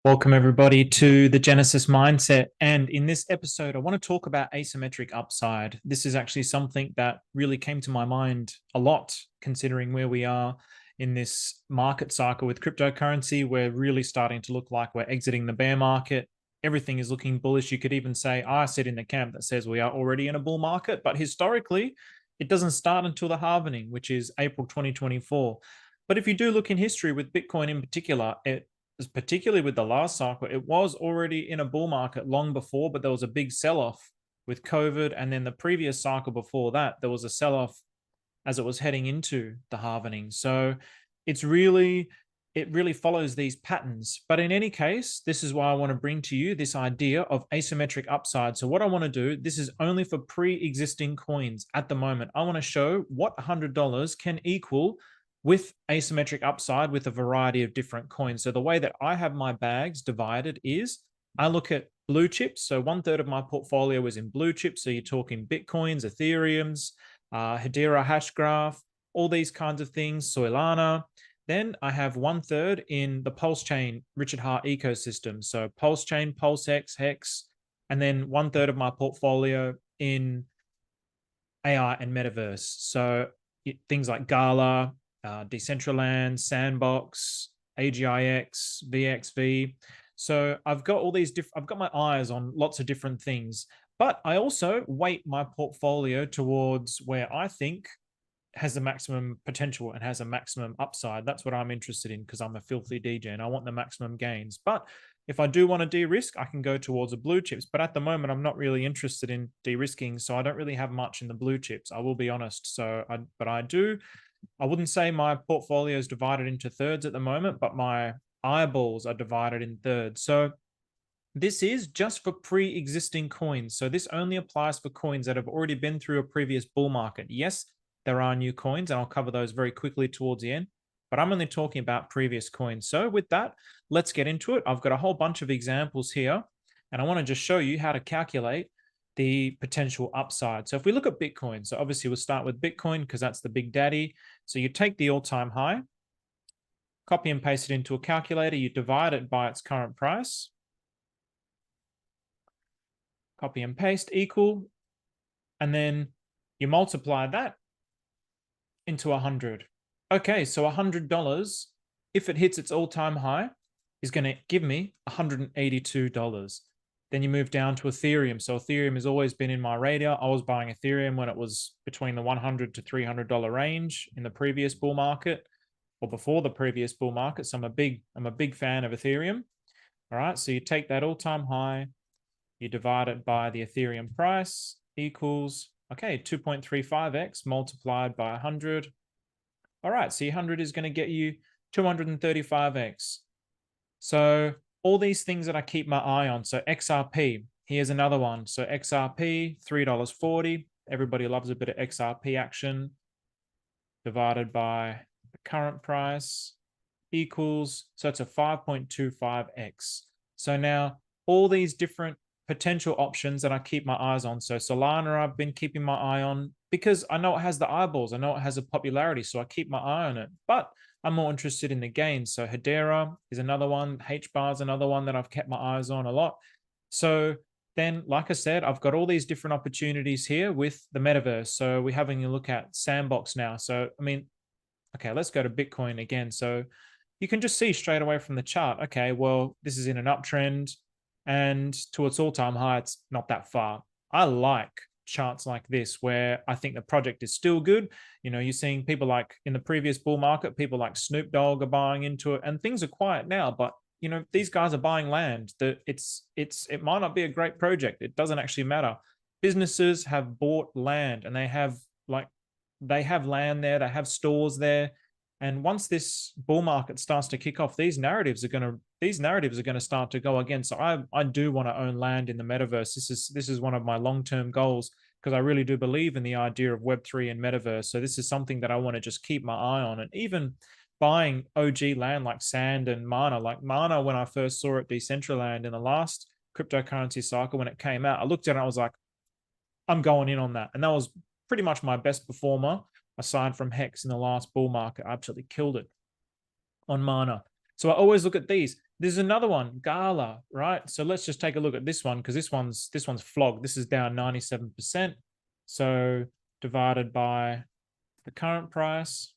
Welcome, everybody, to the Genesis Mindset. And in this episode, I want to talk about asymmetric upside. This is actually something that really came to my mind a lot, considering where we are in this market cycle with cryptocurrency. We're really starting to look like we're exiting the bear market. Everything is looking bullish. You could even say, I sit in the camp that says we are already in a bull market, but historically, it doesn't start until the halvening, which is April 2024. But if you do look in history with Bitcoin in particular, particularly with the last cycle, it was already in a bull market long before, but there was a big sell-off with COVID. And then the previous cycle before that, there was a sell-off as it was heading into the halvening. So it really follows these patterns. But in any case, this is why I want to bring to you this idea of asymmetric upside. So what I want to do, this is only for pre-existing coins at the moment. I want to show what $100 can equal with asymmetric upside with a variety of different coins. So the way that I have my bags divided is I look at blue chips. So 1/3 of my portfolio is in blue chips. So you're talking Bitcoins, Ethereums, Hedera Hashgraph, all these kinds of things, Solana. Then I have 1/3 in the Pulse Chain Richard Heart ecosystem. So Pulse Chain, PulseX, HEX, and then 1/3 of my portfolio in AI and metaverse. So things like Gala, Decentraland, Sandbox, AGIX, VXV. So I've got all these I've got my eyes on lots of different things, but I also weight my portfolio towards where I think has the maximum potential and has a maximum upside. That's what I'm interested in because I'm a filthy DJ and I want the maximum gains. But if I do want to de-risk, I can go towards the blue chips. But at the moment, I'm not really interested in de-risking, so I don't really have much in the blue chips. I will be honest. But I do. I wouldn't say my portfolio is divided into thirds at the moment, but my eyeballs are divided in thirds. So this is just for pre-existing coins. So this only applies for coins that have already been through a previous bull market. Yes, there are new coins, and I'll cover those very quickly towards the end, but I'm only talking about previous coins. So with that, let's get into it. I've got a whole bunch of examples here, and I want to just show you how to calculate the potential upside. So if we look at Bitcoin, so obviously we'll start with Bitcoin because that's the big daddy. So you take the all-time high, copy and paste it into a calculator, you divide it by its current price, copy and paste equal, and then you multiply that into 100. Okay, so $100, if it hits its all-time high, is going to give me $182. Then you move down to Ethereum. So Ethereum has always been in my radar. I was buying Ethereum when it was between the $100 to $300 range in the previous bull market or before the previous bull market. So I'm a big fan of Ethereum. All right, so you take that all-time high, you divide it by the Ethereum price equals, okay, 2.35x multiplied by 100. All right, so 100 is going to get you 235x. So all these things that I keep my eye on. So XRP, here's another one. So XRP, $3.40. Everybody loves a bit of XRP action. Divided by the current price equals, so it's a 5.25x. So now all these different potential options that I keep my eyes on. So Solana, I've been keeping my eye on because I know it has the eyeballs. I know it has a popularity, so I keep my eye on it. But I'm more interested in the gains. So Hedera is another one. HBAR is another one that I've kept my eyes on a lot. So then, like I said, I've got all these different opportunities here with the metaverse. So we're having a look at Sandbox now. So, I mean, okay, let's go to Bitcoin again. So you can just see straight away from the chart, okay, well, this is in an uptrend and to its all-time high, it's not that far. I like charts like this where I think the project is still good. You know, you're seeing people like in the previous bull market, people like Snoop Dogg are buying into it, and things are quiet now, but you know, these guys are buying land. That it might not be a great project. It doesn't actually matter. Businesses have bought land and they have land there, they have stores there. And once this bull market starts to kick off, these narratives are going to start to go again. So I do want to own land in the metaverse. This is one of my long-term goals because I really do believe in the idea of Web3 and metaverse. So this is something that I want to just keep my eye on. And even buying OG land like Sand and Mana, like Mana, when I first saw it, Decentraland in the last cryptocurrency cycle, when it came out, I looked at it, I was like, I'm going in on that. And that was pretty much my best performer aside from HEX in the last bull market. I absolutely killed it on Mana. So I always look at these. There's another one, Gala, right? So let's just take a look at this one because this one's flogged. This is down 97%. So divided by the current price.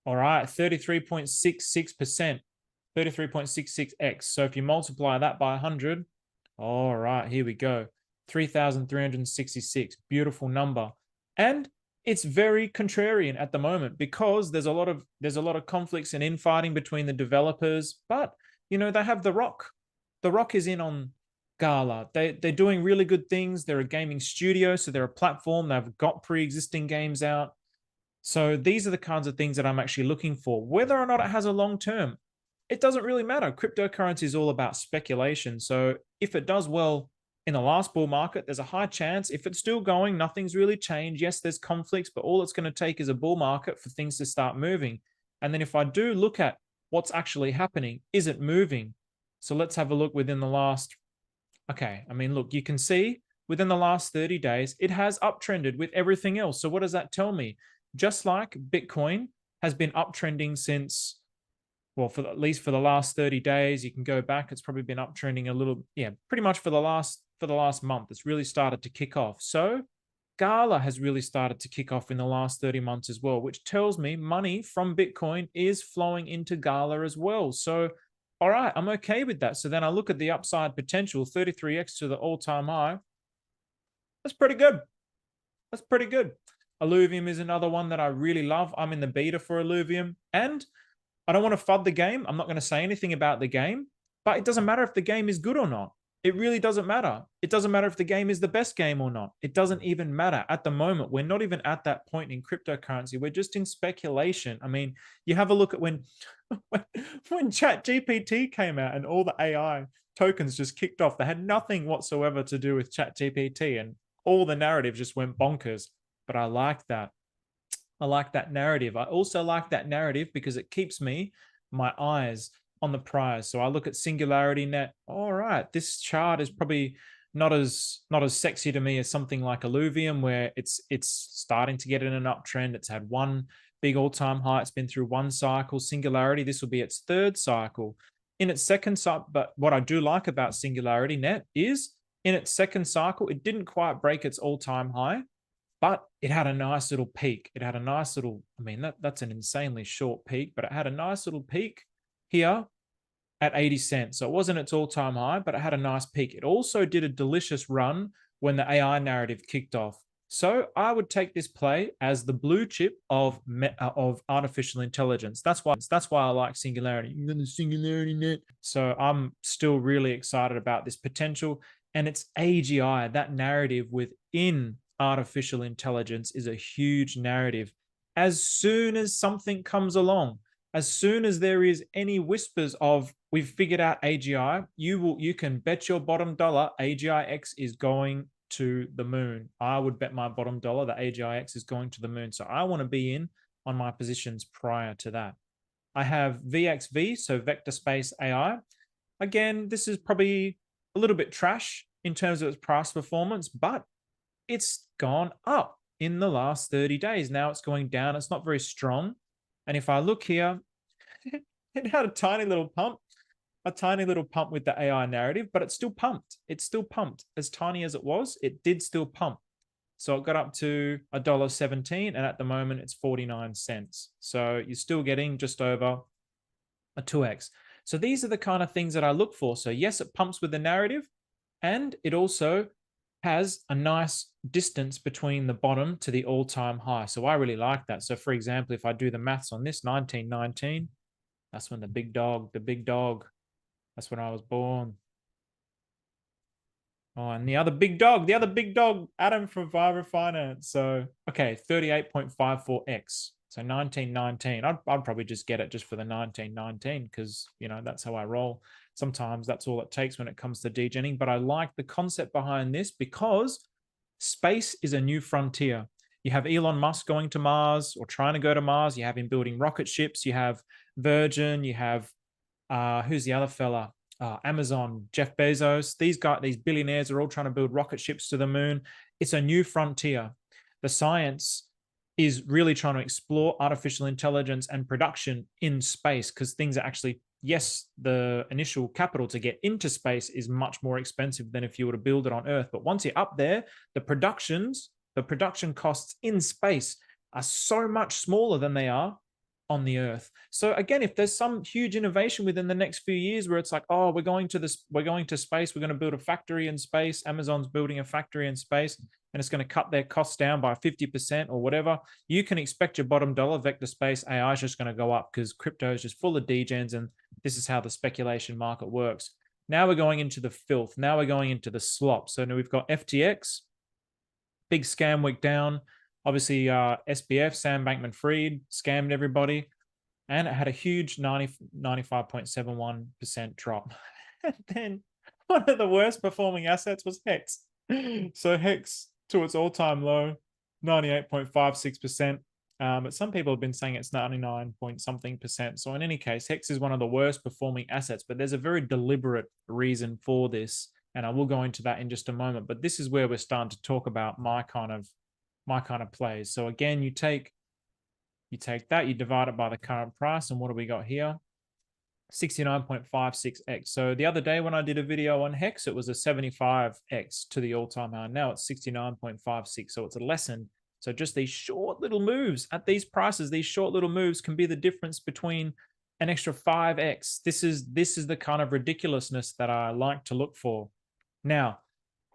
All right, 33.66%, 33.66x. So if you multiply that by 100, all right, here we go. 3,366, beautiful number. And it's very contrarian at the moment because there's a lot of conflicts and infighting between the developers, but they have The Rock. The Rock is in on Gala. They're doing really good things. They're a gaming studio, so they're a platform. They've got pre-existing games out. So these are the kinds of things that I'm actually looking for. Whether or not it has a long term, it doesn't really matter. Cryptocurrency is all about speculation. So if it does well in the last bull market, there's a high chance if it's still going, nothing's really changed. Yes, there's conflicts, but all it's going to take is a bull market for things to start moving. And then if I do look at what's actually happening, is it moving? So let's have a look within the last, okay, I mean, look, you can see within the last 30 days, it has uptrended with everything else. So what does that tell me? Just like Bitcoin has been uptrending since, well, for at least for the last 30 days, you can go back. It's probably been uptrending a little, yeah, pretty much for the last month. It's really started to kick off. So Gala has really started to kick off in the last 30 months as well, which tells me money from Bitcoin is flowing into Gala as well. So, all right, I'm okay with that. So then I look at the upside potential, 33x to the all-time high. That's pretty good. That's pretty good. Alluvium is another one that I really love. I'm in the beta for Alluvium, and I don't want to FUD the game. I'm not going to say anything about the game, but it doesn't matter if the game is good or not. It really doesn't matter. It doesn't matter if the game is the best game or not. It doesn't even matter at the moment. We're not even at that point in cryptocurrency. We're just in speculation. I mean, you have a look at when ChatGPT came out and all the AI tokens just kicked off. They had nothing whatsoever to do with ChatGPT, and all the narrative just went bonkers. But I like that. I like that narrative. I also like that narrative because it keeps my eyes on the prize. So I look at Singularity Net. All right, this chart is probably not as sexy to me as something like Alluvium, where it's starting to get in an uptrend. It's had one big all-time high. It's been through one cycle. Singularity, this will be its third cycle. In its second cycle, but what I do like about Singularity Net is in its second cycle, it didn't quite break its all-time high, but it had a nice little peak. It had a nice little, I mean, that's an insanely short peak, but it had a nice little peak here at 80 cents. So it wasn't its all-time high, but it had a nice peak. It also did a delicious run when the AI narrative kicked off. So I would take this play as the blue chip of artificial intelligence. That's why I like Singularity. Singularity Net. So I'm still really excited about this potential. And it's AGI, that narrative within artificial intelligence is a huge narrative. As soon as something comes along, as soon as there is any whispers of we've figured out AGI, you can bet your bottom dollar AGIX is going to the moon. I would bet my bottom dollar that AGIX is going to the moon. So I want to be in on my positions prior to that. I have VXV, so Vector Space AI. Again, this is probably a little bit trash in terms of its price performance, but it's gone up in the last 30 days. Now it's going down. It's not very strong. And if I look here, it had a tiny little pump with the AI narrative, but it's still pumped. It's still pumped. As tiny as it was, it did still pump. So it got up to $1.17, and at the moment it's 49 cents. So you're still getting just over a 2x. So these are the kind of things that I look for. So yes, it pumps with the narrative, and it also has a nice distance between the bottom to the all-time high. So I really like that. So for example, if I do the maths on this, 1919, that's when the big dog, that's when I was born. Oh, and the other big dog, Adam from Viber Finance. So, okay, 38.54x. So 1919. I'd probably just get it just for the 1919 because, that's how I roll. Sometimes that's all it takes when it comes to degening. But I like the concept behind this because space is a new frontier. You have Elon Musk going to Mars or trying to go to Mars. You have him building rocket ships. You have Virgin. You have, who's the other fella? Amazon, Jeff Bezos. These billionaires are all trying to build rocket ships to the moon. It's a new frontier. The science is really trying to explore artificial intelligence and production in space because things are actually yes, the initial capital to get into space is much more expensive than if you were to build it on Earth. But once you're up there, the production costs in space are so much smaller than they are on the Earth. So again, if there's some huge innovation within the next few years where it's like, oh, we're going to space, we're going to build a factory in space, Amazon's building a factory in space, and it's going to cut their costs down by 50% or whatever, you can expect your bottom dollar vector space AI is just going to go up because crypto is just full of degens, and this is how the speculation market works. Now we're going into the filth. Now we're going into the slop. So now we've got FTX, big scam week down. Obviously, SBF, Sam Bankman-Fried, scammed everybody, and it had a huge 95.71% drop. And then one of the worst performing assets was HEX. So HEX to its all-time low, 98.56%. But some people have been saying it's 99 point something percent. So in any case, HEX is one of the worst performing assets, but there's a very deliberate reason for this. And I will go into that in just a moment. But this is where we're starting to talk about my kind of plays. So again, you take that, you divide it by the current price, and what do we got here? 69.56x. So the other day when I did a video on HEX, it was a 75x to the all-time high. Now it's 69.56, so it's a lesson. So just these short little moves at these prices, these short little moves can be the difference between an extra 5x. This is the kind of ridiculousness that I like to look for. Now,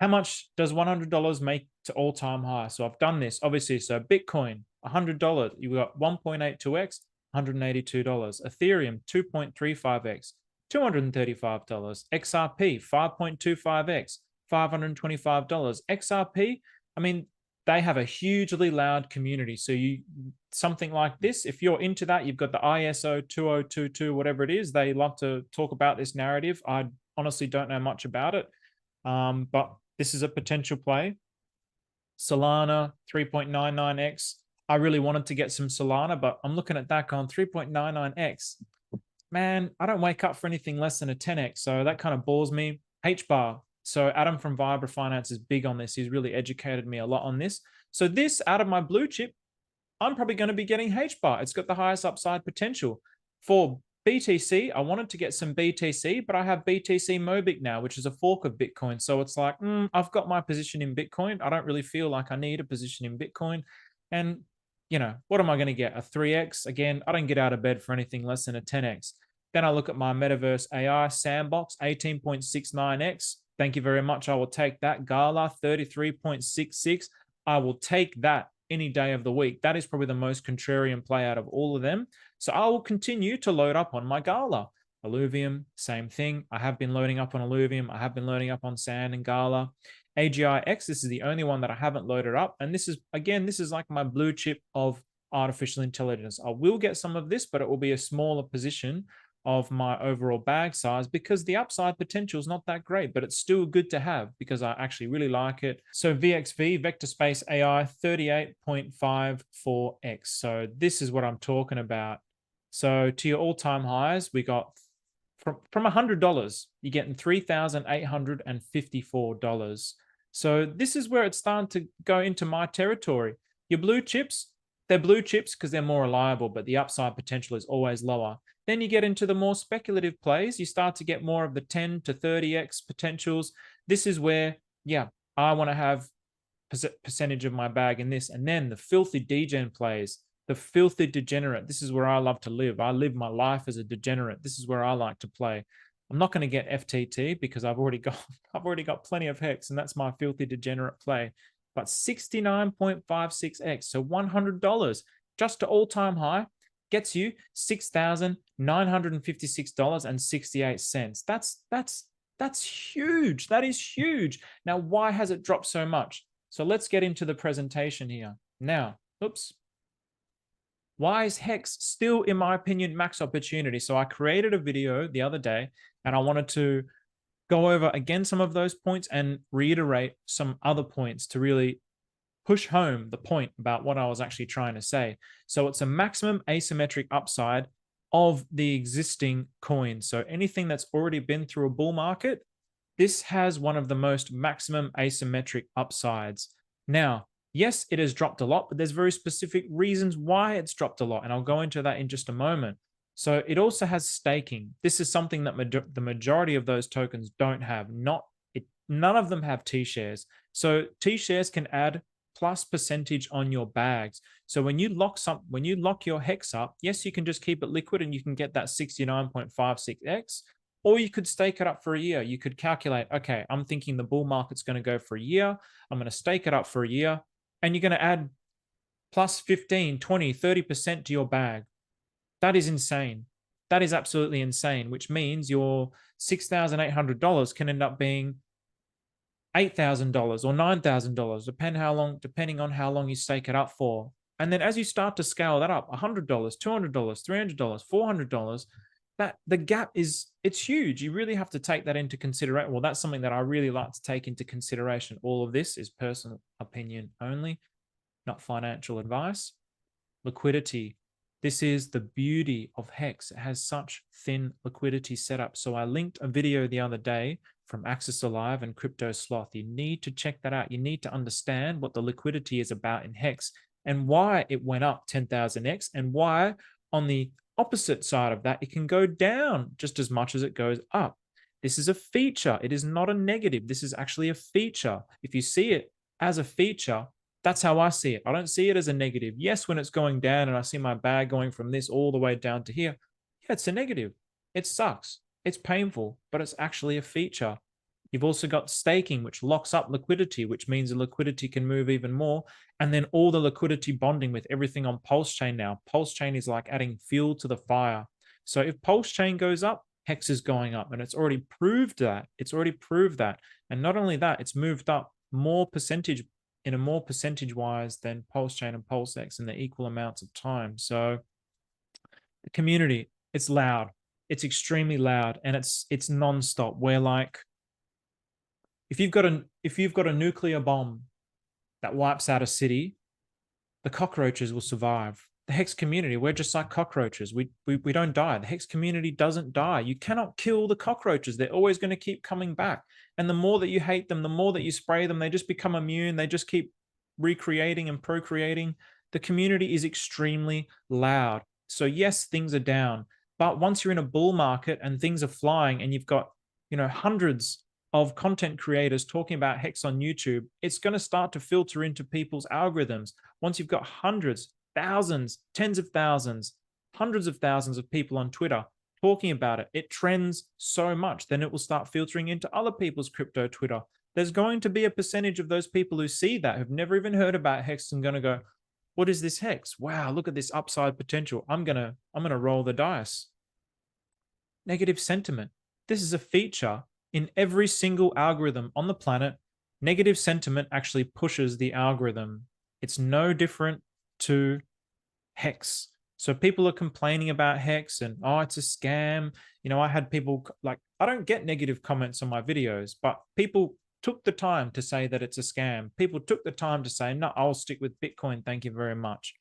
how much does $100 make to all-time high? So I've done this, obviously. So Bitcoin, $100, you got 1.82x, $182. Ethereum, 2.35x, $235. XRP, 5.25x, $525. XRP, I mean, they have a hugely loud community. So something like this, if you're into that, you've got the ISO 2022, whatever it is. They love to talk about this narrative. I honestly don't know much about it, but this is a potential play. Solana, 3.99x. I really wanted to get some Solana, but I'm looking at that going 3.99x. Man, I don't wake up for anything less than a 10x, so that kind of bores me. HBAR. So Adam from Vibra Finance is big on this. He's really educated me a lot on this. So this, out of my blue chip, I'm probably going to be getting HBAR. It's got the highest upside potential. For BTC, I wanted to get some BTC, but I have BTC Mobic now, which is a fork of Bitcoin. So it's like, I've got my position in Bitcoin. I don't really feel like I need a position in Bitcoin. And, what am I going to get? A 3x? Again, I don't get out of bed for anything less than a 10x. Then I look at my Metaverse AI Sandbox, 18.69x. Thank you very much. I will take that. Gala, 33.66. I will take that any day of the week. That is probably the most contrarian play out of all of them. So I will continue to load up on my Gala. Alluvium, same thing. I have been loading up on Alluvium. I have been loading up on Sand and Gala. AGIX, this is the only one that I haven't loaded up. And this is like my blue chip of artificial intelligence. I will get some of this, but it will be a smaller position of my overall bag size because the upside potential is not that great, but it's still good to have because I actually really like it. So VXV, Vector Space AI, 38.54x. So this is what I'm talking about. So to your all-time highs, we got from $100, you're getting $3,854. So this is where it's starting to go into my territory. Your blue chips, they're blue chips because they're more reliable, but the upside potential is always lower. Then you get into the more speculative plays. You start to get more of the 10 to 30x potentials. This is where, I want to have percentage of my bag in this. And then the filthy degen plays, the filthy degenerate. This is where I love to live. I live my life as a degenerate. This is where I like to play. I'm not going to get FTT because I've already got plenty of HEX, and that's my filthy degenerate play. But 69.56x, so $100 just to all-time high, gets you $6,956.68. That's huge. That is huge. Now, why has it dropped so much? So let's get into the presentation here. Now, why is HEX still, in my opinion, max opportunity? So I created a video the other day, and I wanted to go over again some of those points and reiterate some other points to really push home the point about what I was actually trying to say. So it's a maximum asymmetric upside of the existing coins. So anything that's already been through a bull market, this has one of the most maximum asymmetric upsides. Now, yes, it has dropped a lot, but there's very specific reasons why it's dropped a lot. And I'll go into that in just a moment. So it also has staking. This is something that the majority of those tokens don't have. None of them have T shares. So T shares can add plus percentage on your bags. So when you lock your hex up, yes, you can just keep it liquid and you can get that 69.56x, or you could stake it up for a year. You could calculate, okay, I'm thinking the bull market's going to go for a year. I'm going to stake it up for a year, and you're going to add plus 15, 20, 30% to your bag. That is insane. That is absolutely insane, which means your $6,800 can end up being $8,000 or $9,000, depending on how long you stake it up for. And then as you start to scale that up, $100, $200, $300, $400, that the gap it's huge. You really have to take that into consideration. Well, that's something that I really like to take into consideration. All of this is personal opinion only, not financial advice. Liquidity. This is the beauty of HEX. It has such thin liquidity setup. So I linked a video the other day from Axis Alive and Crypto Sloth. You need to check that out. You need to understand what the liquidity is about in HEX and why it went up 10,000x and why on the opposite side of that, it can go down just as much as it goes up. This is a feature. It is not a negative. This is actually a feature. If you see it as a feature, that's how I see it. I don't see it as a negative. Yes, when it's going down and I see my bag going from this all the way down to here, yeah, it's a negative. It sucks. It's painful, but it's actually a feature. You've also got staking, which locks up liquidity, which means the liquidity can move even more. And then all the liquidity bonding with everything on Pulse Chain now. Pulse Chain is like adding fuel to the fire. So if Pulse Chain goes up, HEX is going up. And it's already proved that. It's already proved that. And not only that, it's moved up more percentage in a more percentage wise than Pulse Chain and PulseX in the equal amounts of time. So the community, it's loud. It's extremely loud and it's nonstop. Where like if you've got a nuclear bomb that wipes out a city, the cockroaches will survive. The HEX community, we're just like cockroaches. We don't die. The HEX community doesn't die. You cannot kill the cockroaches. They're always going to keep coming back. And the more that you hate them, the more that you spray them, they just become immune. They just keep recreating and procreating. The community is extremely loud. So yes, things are down. But once you're in a bull market and things are flying and you've got, hundreds of content creators talking about HEX on YouTube, it's going to start to filter into people's algorithms. Once you've got hundreds, thousands, tens of thousands, hundreds of thousands of people on Twitter talking about it, it trends so much, then it will start filtering into other people's crypto Twitter. There's going to be a percentage of those people who see that, who've never even heard about HEX, and going to go, what is this HEX? Wow, look at this upside potential. I'm gonna roll the dice. Negative sentiment. This is a feature in every single algorithm on the planet. Negative sentiment actually pushes the algorithm. It's no different to HEX. So people are complaining about HEX and, oh, it's a scam. I had people like, I don't get negative comments on my videos, but people took the time to say that it's a scam. People took the time to say, no, I'll stick with Bitcoin. Thank you very much.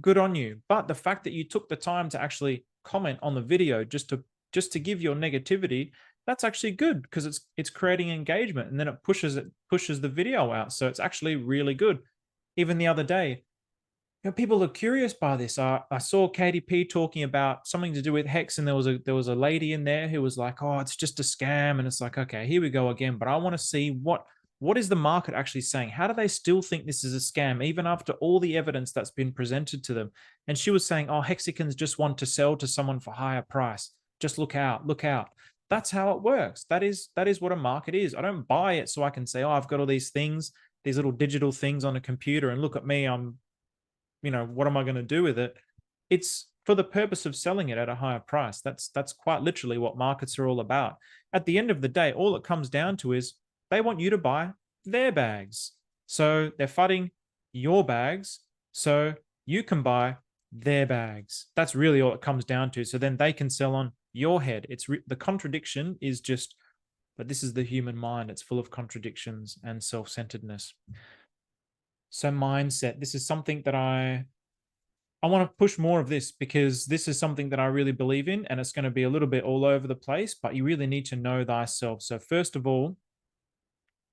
Good on you. But the fact that you took the time to actually comment on the video just to give your negativity, that's actually good because it's creating engagement, and then it pushes the video out. So it's actually really good. Even the other day, people are curious by this. I saw KDP talking about something to do with HEX, and there was a lady in there who was like, "Oh, it's just a scam," and it's like, okay, here we go again. But I want to see what is the market actually saying? How do they still think this is a scam, even after all the evidence that's been presented to them? And she was saying, "Oh, Hexicans just want to sell to someone for higher price. Just look out, look out." That's how it works. That is what a market is. I don't buy it so I can say, "Oh, I've got all these things, these little digital things on a computer, and look at me, I'm." What am I going to do with it? It's for the purpose of selling it at a higher price. That's quite literally what markets are all about. At the end of the day, all it comes down to is they want you to buy their bags. So they're flooding your bags so you can buy their bags. That's really all it comes down to. So then they can sell on your head. The contradiction is just, but this is the human mind. It's full of contradictions and self-centeredness. So mindset, this is something that I want to push more of this, because this is something that I really believe in, and it's going to be a little bit all over the place, but you really need to know thyself. So first of all,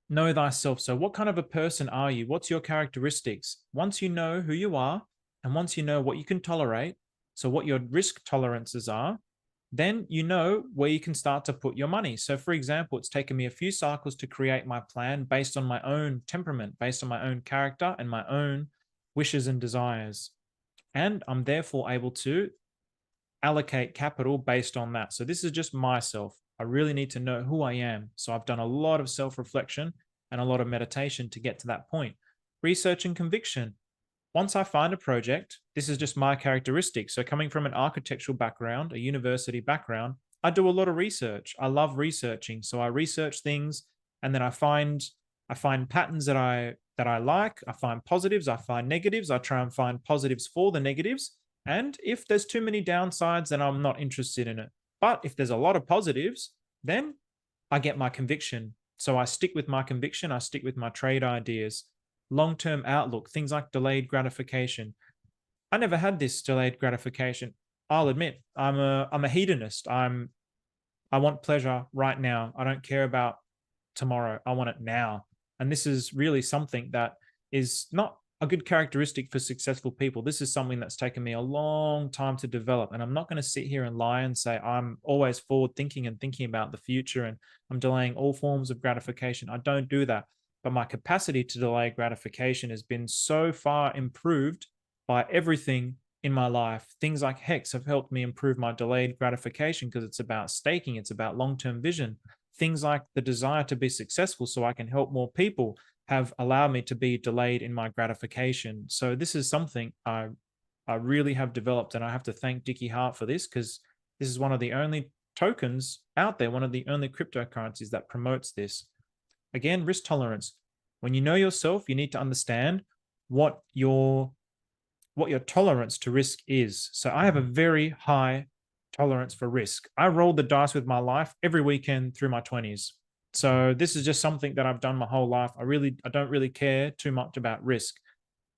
know thyself. So what kind of a person are you? What's your characteristics? Once you know who you are, and once you know what you can tolerate, So what your risk tolerances are, then you know where you can start to put your money. So for example, it's taken me a few cycles to create my plan based on my own temperament, based on my own character and my own wishes and desires. And I'm therefore able to allocate capital based on that. So this is just myself. I really need to know who I am. So I've done a lot of self-reflection and a lot of meditation to get to that point. Research and conviction. Once I find a project, this is just my characteristic. So coming from an architectural background, a university background, I do a lot of research. I love researching. So I research things and then I find patterns that I like. I find positives, I find negatives. I try and find positives for the negatives. And if there's too many downsides, then I'm not interested in it. But if there's a lot of positives, then I get my conviction. So I stick with my conviction, I stick with my trade ideas, long-term outlook, things like delayed gratification. I never had this delayed gratification. I'll admit, I'm a hedonist. I want pleasure right now. I don't care about tomorrow. I want it now. And this is really something that is not a good characteristic for successful people. This is something that's taken me a long time to develop. And I'm not going to sit here and lie and say I'm always forward thinking and thinking about the future and I'm delaying all forms of gratification. I don't do that. But my capacity to delay gratification has been so far improved by everything in my life. Things like HEX have helped me improve my delayed gratification because it's about staking, it's about long-term vision. Things like the desire to be successful so I can help more people have allowed me to be delayed in my gratification. So this is something I really have developed, and I have to thank Dickie Hart for this because this is one of the only tokens out there, one of the only cryptocurrencies that promotes this. Again, risk tolerance. When you know yourself, you need to understand what your tolerance to risk is. So I have a very high tolerance for risk. I rolled the dice with my life every weekend through my 20s. So this is just something that I've done my whole life. I don't really care too much about risk.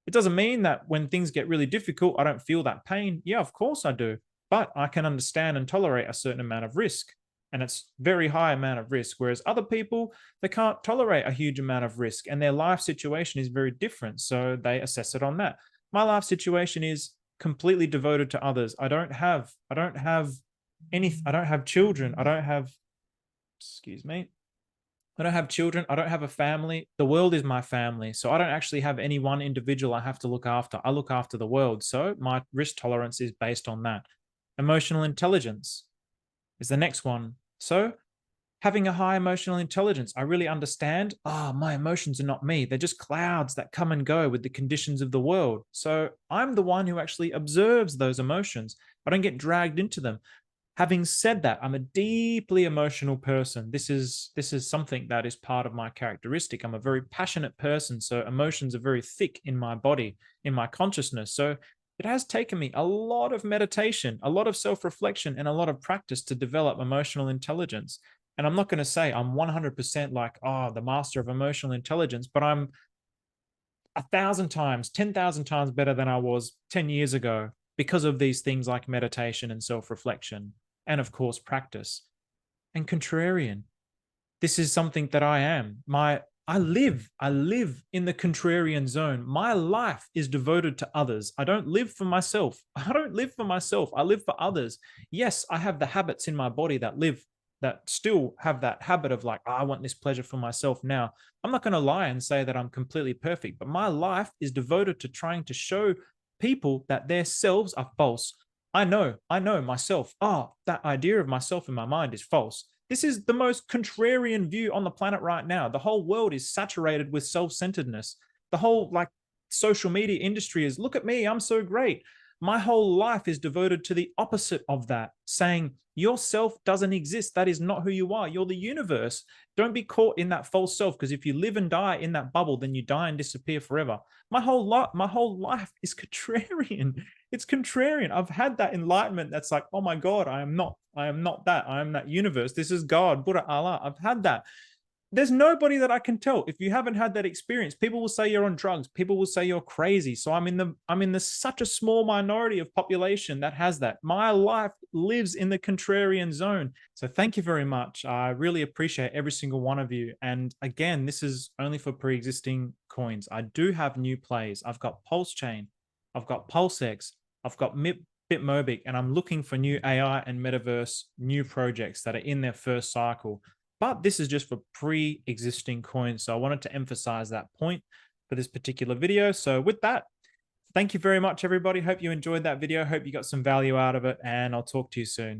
It doesn't mean that when things get really difficult, I don't feel that pain. Yeah, of course I do. But I can understand and tolerate a certain amount of risk. And it's very high amount of risk. Whereas other people, they can't tolerate a huge amount of risk and their life situation is very different. So they assess it on that. My life situation is completely devoted to others. I don't have children. Excuse me. I don't have children. I don't have a family. The world is my family. So I don't actually have any one individual I have to look after. I look after the world. So my risk tolerance is based on that. Emotional intelligence is the next one. So having a high emotional intelligence, I really understand, my emotions are not me. They're just clouds that come and go with the conditions of the world. So I'm the one who actually observes those emotions. I don't get dragged into them. Having said that, I'm a deeply emotional person. This is something that is part of my characteristic. I'm a very passionate person, so emotions are very thick in my body, in my consciousnness. So it has taken me a lot of meditation, a lot of self-reflection, and a lot of practice to develop emotional intelligence. And I'm not going to say I'm 100% like, the master of emotional intelligence, but I'm 1,000 times, 10,000 times better than I was 10 years ago because of these things like meditation and self-reflection, and of course, practice. And contrarian. This is something that I am. I live in the contrarian zone. My life is devoted to others. I don't live for myself. I don't live for myself. I live for others. Yes, I have the habits in my body that still have that habit of like, I want this pleasure for myself now. I'm not going to lie and say that I'm completely perfect, but my life is devoted to trying to show people that their selves are false. I know myself. That idea of myself in my mind is false. This is the most contrarian view on the planet right now. The whole world is saturated with self-centeredness. The whole social media industry is, look at me, I'm so great. My whole life is devoted to the opposite of that, saying yourself doesn't exist. That is not who you are. You're the universe. Don't be caught in that false self, because if you live and die in that bubble, then you die and disappear forever. My whole life is contrarian. It's contrarian. I've had that enlightenment that's like, oh my God, I am not that. I am that universe. This is God, Buddha, Allah. I've had that. There's nobody that I can tell. If you haven't had that experience, people will say you're on drugs. People will say you're crazy. So I'm in the such a small minority of population that has that. My life lives in the contrarian zone. So thank you very much. I really appreciate every single one of you. And again, this is only for pre-existing coins. I do have new plays. I've got Pulse Chain. I've got PulseX. I've got MIP Bitmobic, and I'm looking for new AI and metaverse new projects that are in their first cycle. But this is just for pre-existing coins. So I wanted to emphasize that point for this particular video. So with that, thank you very much, everybody. Hope you enjoyed that video. Hope you got some value out of it, and I'll talk to you soon.